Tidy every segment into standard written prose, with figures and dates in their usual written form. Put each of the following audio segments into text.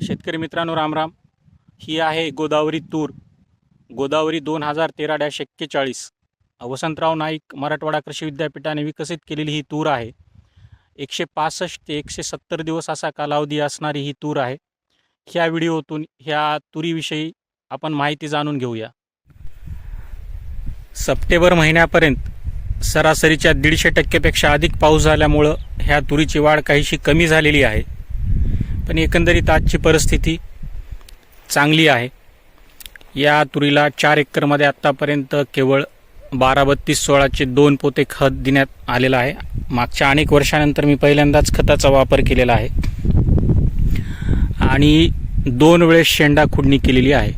शेतकरी मित्रांनो रामराम. ही आहे गोदावरी तूर, गोदावरी 2013-41. वसंतराव नाईक मराठवाडा कृषी विद्यापीठाने विकसित केलेली ही तूर आहे. 165 ते 170 दिवस असा कालावधी असणारी ही तूर आहे. ह्या व्हिडिओतून ह्या तुरीविषयी आपण माहिती जाणून घेऊया. सप्टेंबर महिन्यापर्यंत सरासरीच्या 150% अधिक पाऊस झाल्यामुळं ह्या तुरीची वाढ काहीशी कमी झालेली आहे, पण एकंदरीत आजची परिस्थिती चांगली आहे. या तुरीला 4 एकरमध्ये आत्तापर्यंत केवळ 12-32-16चे 2 पोते खत देण्यात आलेलं आहे. मागच्या अनेक वर्षानंतर मी पहिल्यांदाच खताचा वापर केलेला आहे आणि 2 वेळेस शेंडा खुडणी केलेली आहे.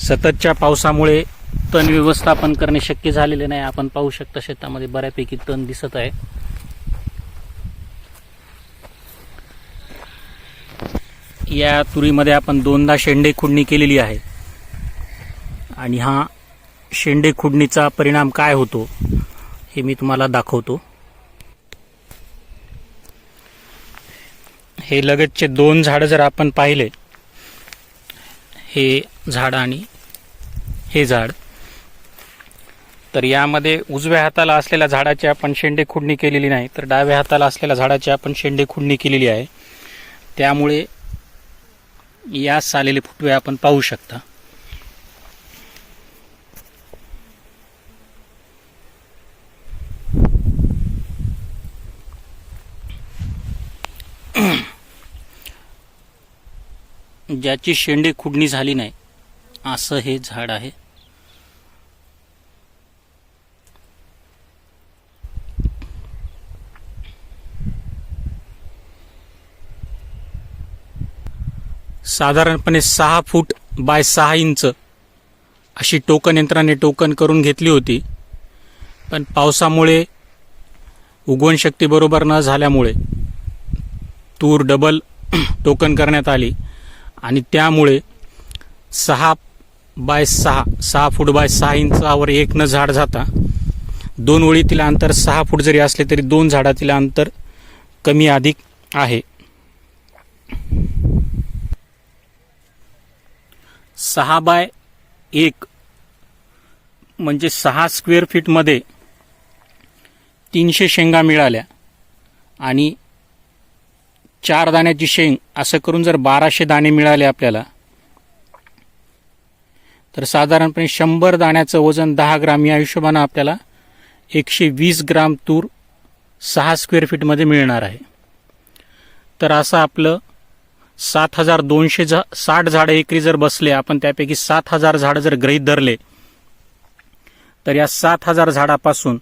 सततच्या पावसामुळे तण व्यवस्थापन करणे शक्य झालेले नाही. आपण पाहू शकता शेतामध्ये बऱ्यापैकी तण दिसत आहे. या तुरीमध्ये आपण 2दा शेंडे खुडणी केलेली आहे आणि हा शेंडे खुडणीचा परिणाम काय होतो हे मी तुम्हाला दाखवतो. हे लगतचे 2 झाडं जर आपण पाहिले, हे झाड आणि हे झाड, तर यामध्ये उजव्या हाताला असलेल्या झाडाची आपण शेंडे खुडणी केलेली नाही, तर डाव्या हाताला असलेल्या झाडाची आपण शेंडे खुडणी केलेली आहे. त्यामुळे यास आलेले फुटवे आपण पाहू शकता. ज्याची शेंडे खुडणी झाली नाही असं हे झाड आहे. साधारणपणे 6 फूट बाय 6 इंच अशी टोकन यंत्राने टोकन करून घेतली होती, पण पावसामुळे उगवण शक्ती बरोबर न झाल्यामुळे तूर डबल टोकन करण्यात आली आणि त्यामुळे 6 फूट बाय 6 इंचावर एक न झाड जाता 2 ओळीतील अंतर 6 फूट जरी असले तरी 2 झाडातील अंतर कमी अधिक आहे. 6 बाय 1 म्हणजे 6 स्क्वेअर फीटमध्ये 300 शेंगा मिळाल्या आणि 4 दाण्याची शेंग असं करून जर 1200 दाणे मिळाले आपल्याला, तर साधारणपणे 100 दाण्याचं वजन 10 ग्राम या हिशोबानं आपल्याला 120 ग्राम तूर 6 स्क्वेअर फीटमध्ये मिळणार आहे. तर असं आपलं 7260 झाडं एकरी जर बसले, आपण त्यापैकी 7000 झाडं जर गृहीत धरले, तर या 7000 झाडापासून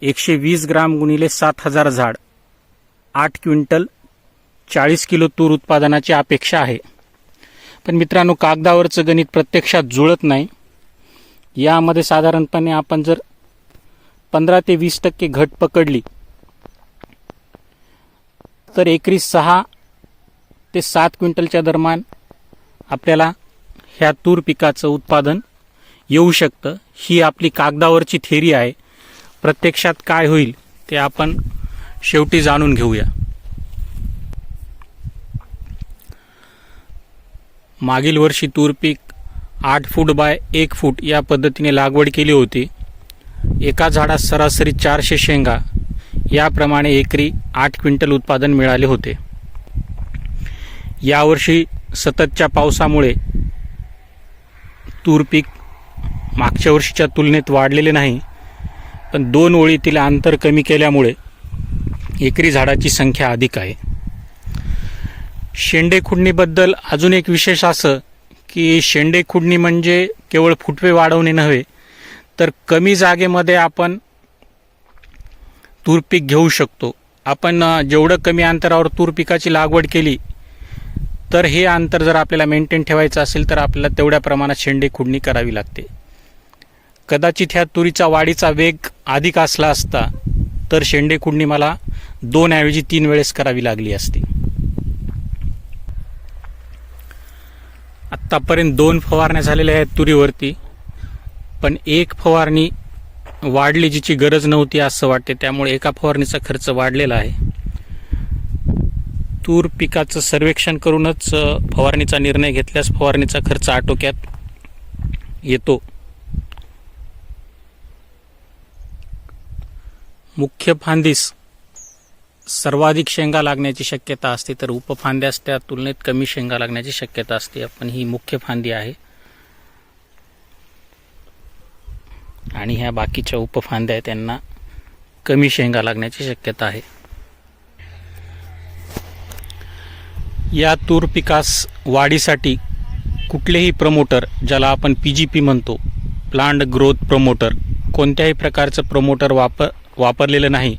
120 ग्राम गुणिले 7000 झाड 8 क्विंटल 40 किलो तूर उत्पादनाची अपेक्षा आहे. पण मित्रांनो, कागदावरचं गणित प्रत्यक्षात जुळत नाही. यामध्ये साधारणपणे आपण जर 15 ते 20% घट पकडली तर एकरी 6 ते 7 क्विंटलच्या दरम्यान आपल्याला ह्या तूर पिकाचं उत्पादन येऊ शकतं. ही आपली कागदावरची थेरी आहे. प्रत्यक्षात काय होईल ते आपण शेवटी जाणून घेऊया. मागील वर्षी तूर पीक 8 फूट बाय 1 फूट या पद्धतीने लागवड केली होती. एका झाडास सरासरी 400 शेंगा याप्रमाणे एकरी 8 क्विंटल उत्पादन मिळाले होते. यावर्षी सततच्या पावसामुळे तूर पीक मागच्या वर्षीच्या तुलनेत वाढलेले नाही, पण 2 ओळीतील अंतर कमी केल्यामुळे एकरी झाडाची संख्या अधिक आहे. शेंडे खुडणीबद्दल अजून एक विशेष असं की शेंडे खुडणी म्हणजे केवळ फुटवे वाढवणे नव्हे, तर कमी जागेमध्ये आपण तूर पीक घेऊ शकतो. आपण जेवढं कमी अंतरावर तूर पिकाची लागवड केली, तर हे अंतर जर आपल्याला मेंटेन ठेवायचं असेल तर आपल्याला तेवढ्या प्रमाणात शेंडे खुडणी करावी लागते. कदाचित ह्या तुरीचा वाढीचा वेग अधिक असला असता तर शेंडे खुडणी मला 2 ऐवजी 3 वेळेस करावी लागली असती. आत्तापर्यंत 2 फवारण्या झालेल्या आहेत तुरीवरती, पण 1 फवारणी वाढली जिची गरज नव्हती असं वाटते, त्यामुळे एका फवारणीचा खर्च वाढलेला आहे. तूर पिकाचं सर्वेक्षण करूनच फवारणीचा निर्णय घेतल्यास फवारणीचा खर्च आटोक्यात येतो. मुख्य फांदीस सर्वाधिक शेंगा लागण्याची शक्यता असते, तर उपफांद्यास त्या तुलनेत कमी शेंगा लागण्याची शक्यता असते. पण ही मुख्य फांदी आहे आणि ह्या बाकीच्या उपफांद्या आहेत, त्यांना कमी शेंगा लागण्याची शक्यता आहे. या तूर पिकास वाढीसाठी कुठलेही प्रमोटर, ज्याला आपण PGP म्हणतो, प्लांट ग्रोथ प्रमोटर, कोणत्याही प्रकारचं प्रमोटर वापरलेलं नाही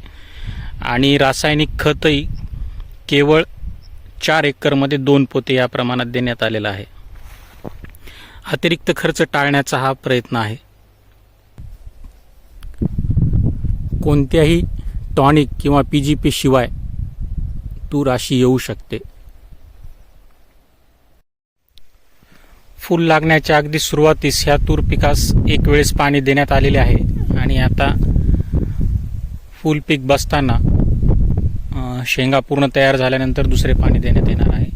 आणि रासायनिक खतही केवळ 4 एकरमध्ये 2 पोते या प्रमाणात देण्यात आलेला आहे. अतिरिक्त खर्च टाळण्याचा हा प्रयत्न आहे. कोणत्याही टॉनिक किंवा PGP शिवाय तूर अशी येऊ शकते. फूल लागण्याच्या अगदी सुरुवातीस ह्या तूर पिकास एक वेळेस पाणी देण्यात आलेले आहे आणि आता फूल पीक बसताना शेंगा पूर्ण तयार झाल्यानंतर दुसरे पाणी देण्यात येणार आहे.